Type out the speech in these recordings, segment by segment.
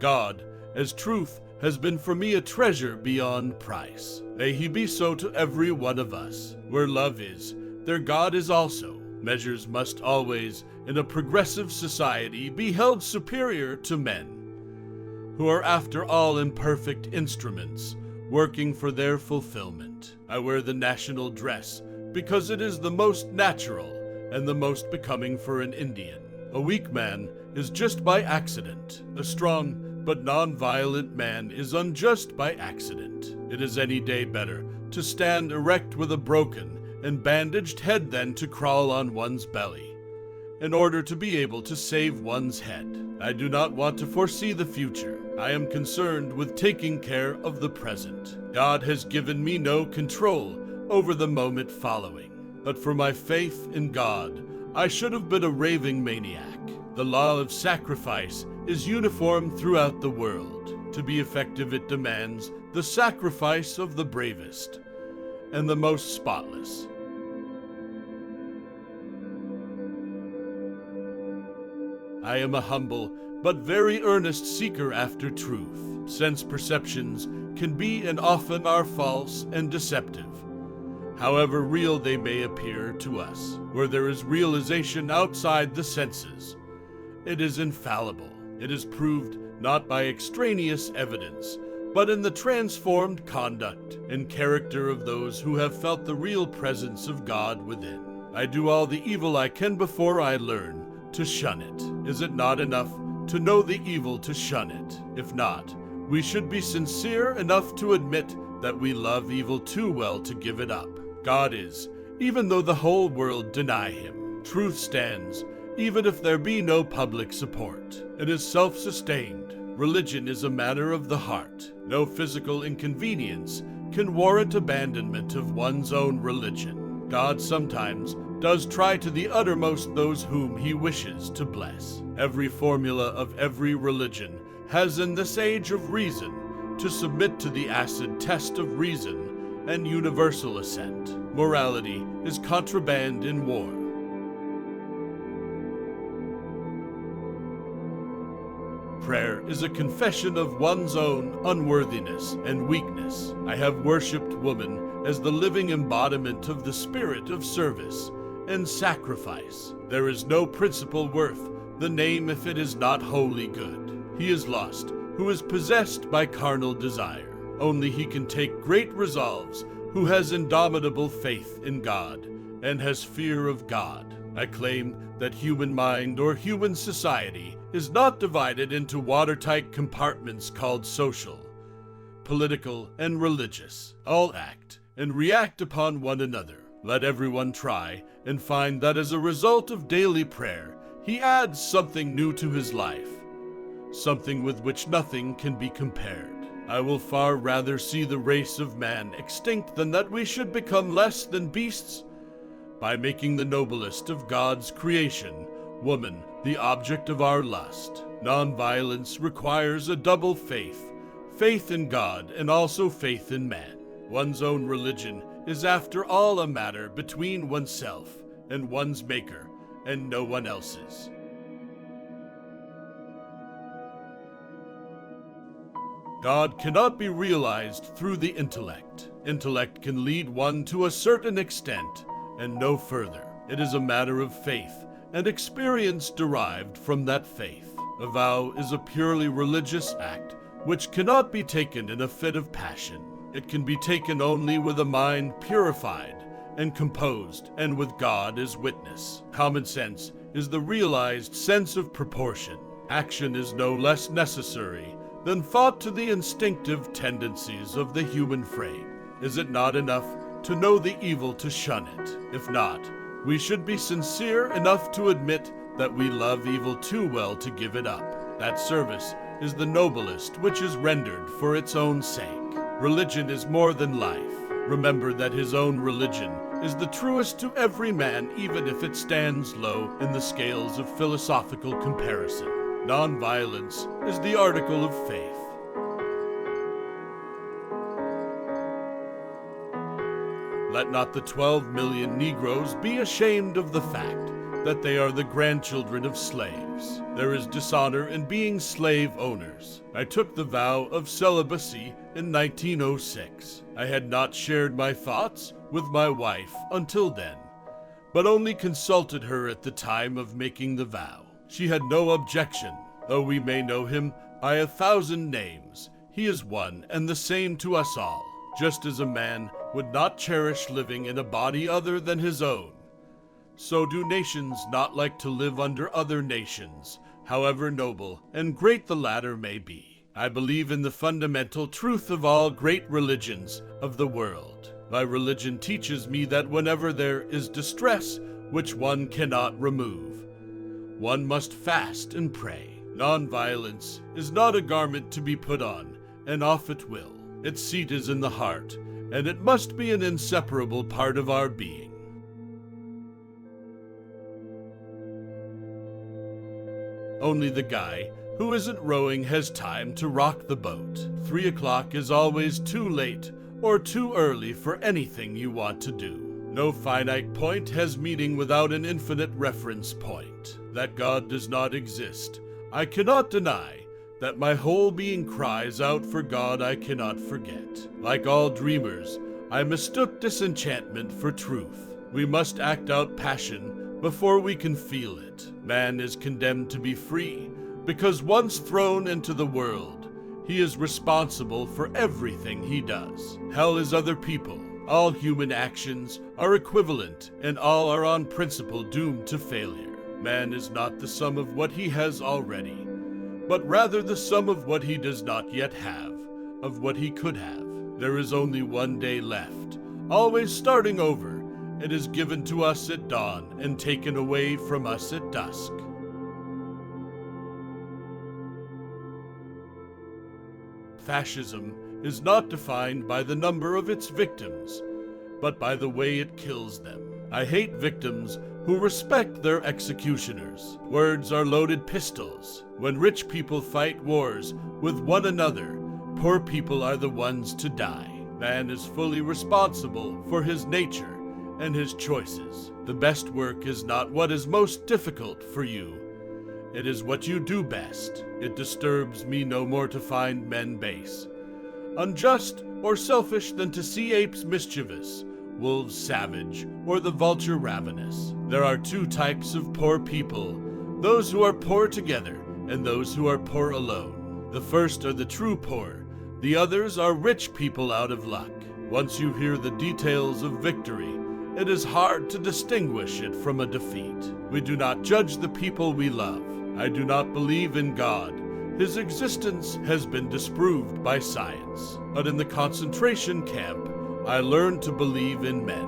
God, as truth, has been for me a treasure beyond price. May he be so to every one of us. Where love is, there God is also. Measures must always, in a progressive society, be held superior to men, who are after all imperfect instruments, working for their fulfillment. I wear the national dress because it is the most natural and the most becoming for an Indian. A weak man is just by accident. A strong but non-violent man is unjust by accident. It is any day better to stand erect with a broken and bandaged head than to crawl on one's belly, in order to be able to save one's head. I do not want to foresee the future. I am concerned with taking care of the present. God has given me no control over the moment following. But for my faith in God, I should have been a raving maniac. The law of sacrifice is uniform throughout the world. To be effective, it demands the sacrifice of the bravest and the most spotless. I am a humble but very earnest seeker after truth. Sense perceptions can be and often are false and deceptive, however real they may appear to us. Where there is realization outside the senses, it is infallible. It is proved not by extraneous evidence, but in the transformed conduct and character of those who have felt the real presence of God within. I do all the evil I can before I learn to shun it. Is it not enough to know the evil to shun it? If not, we should be sincere enough to admit that we love evil too well to give it up. God is, even though the whole world deny him. Truth stands, even if there be no public support. It is self-sustained. Religion is a matter of the heart. No physical inconvenience can warrant abandonment of one's own religion. God sometimes does try to the uttermost those whom he wishes to bless. Every formula of every religion has in this age of reason to submit to the acid test of reason and universal assent. Morality is contraband in war. Prayer is a confession of one's own unworthiness and weakness. I have worshipped woman as the living embodiment of the spirit of service and sacrifice. There is no principle worth the name if it is not wholly good. He is lost who is possessed by carnal desire. Only he can take great resolves who has indomitable faith in God and has fear of God. I claim that human mind or human society is not divided into watertight compartments called social, political, and religious. All act and react upon one another. Let everyone try and find that as a result of daily prayer, he adds something new to his life, something with which nothing can be compared. I will far rather see the race of man extinct than that we should become less than beasts by making the noblest of God's creation, woman, the object of our lust. Nonviolence requires a double faith, faith in God and also faith in man. One's own religion is after all a matter between oneself and one's maker and no one else's. God cannot be realized through the intellect. Intellect can lead one to a certain extent and no further. It is a matter of faith and experience derived from that faith. A vow is a purely religious act which cannot be taken in a fit of passion. It can be taken only with a mind purified and composed, and with God as witness. Common sense is the realized sense of proportion. Action is no less necessary than thought to the instinctive tendencies of the human frame. Is it not enough to know the evil to shun it? If not, we should be sincere enough to admit that we love evil too well to give it up. That service is the noblest which is rendered for its own sake. Religion is more than life. Remember that his own religion is the truest to every man, even if it stands low in the scales of philosophical comparison. Nonviolence is the article of faith. Let not the 12 million Negroes be ashamed of the fact that they are the grandchildren of slaves. There is dishonor in being slave owners. I took the vow of celibacy in 1906. I had not shared my thoughts with my wife until then, but only consulted her at the time of making the vow. She had no objection. Though we may know him by 1,000 names, he is one and the same to us all. Just as a man would not cherish living in a body other than his own, so do nations not like to live under other nations, however noble and great the latter may be. I believe in the fundamental truth of all great religions of the world. My religion teaches me that whenever there is distress which one cannot remove, one must fast and pray. Nonviolence is not a garment to be put on, and off it will. Its seat is in the heart, and it must be an inseparable part of our being. Only the guy who isn't rowing has time to rock the boat. 3 o'clock is always too late or too early for anything you want to do. No finite point has meaning without an infinite reference point. That God does not exist, I cannot deny. That my whole being cries out for God I cannot forget. Like all dreamers, I mistook disenchantment for truth. We must act out passion before we can feel it. Man is condemned to be free, because once thrown into the world, he is responsible for everything he does. Hell is other people. All human actions are equivalent, and all are on principle doomed to failure. Man is not the sum of what he has already, but rather the sum of what he does not yet have, of what he could have. There is only one day left, always starting over. It is given to us at dawn and taken away from us at dusk. Fascism is not defined by the number of its victims, but by the way it kills them. I hate victims who respect their executioners. Words are loaded pistols. When rich people fight wars with one another, poor people are the ones to die. Man is fully responsible for his nature and his choices. The best work is not what is most difficult for you. It is what you do best. It disturbs me no more to find men base, unjust, or selfish than to see apes mischievous, wolves savage, or the vulture ravenous. There are 2 types of poor people, those who are poor together and those who are poor alone. The first are the true poor, the others are rich people out of luck. Once you hear the details of victory, it is hard to distinguish it from a defeat. We do not judge the people we love. I do not believe in God. His existence has been disproved by science. But in the concentration camp, I learned to believe in men.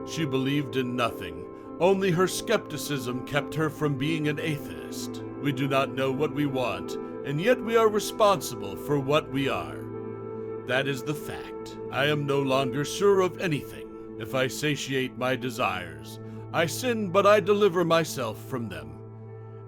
She believed in nothing. Only her skepticism kept her from being an atheist. We do not know what we want, and yet we are responsible for what we are. That is the fact. I am no longer sure of anything. If I satiate my desires, I sin, but I deliver myself from them.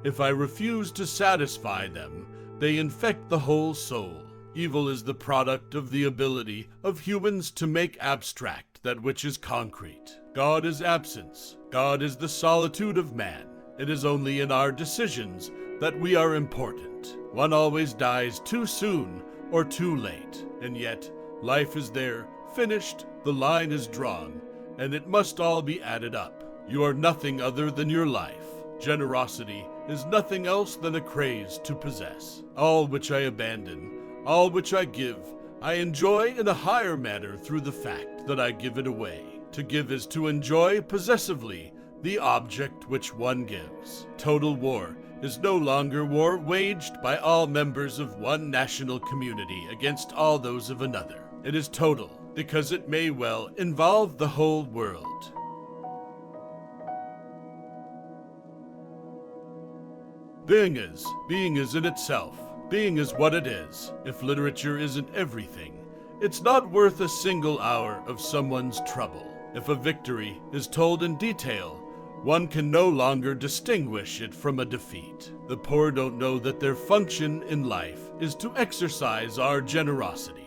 If I refuse to satisfy them, they infect the whole soul. Evil is the product of the ability of humans to make abstract that which is concrete. God is absence. God is the solitude of man. It is only in our decisions that we are important. One always dies too soon or too late, and yet life is there, finished, the line is drawn, and it must all be added up. You are nothing other than your life. Generosity is nothing else than a craze to possess. All which I abandon, all which I give, I enjoy in a higher manner through the fact that I give it away. To give is to enjoy possessively the object which one gives. Total war is no longer war waged by all members of one national community against all those of another. It is total because it may well involve the whole world. Being is in itself. Being is what it is. If literature isn't everything, it's not worth a single hour of someone's trouble. If a victory is told in detail, one can no longer distinguish it from a defeat. The poor don't know that their function in life is to exercise our generosity.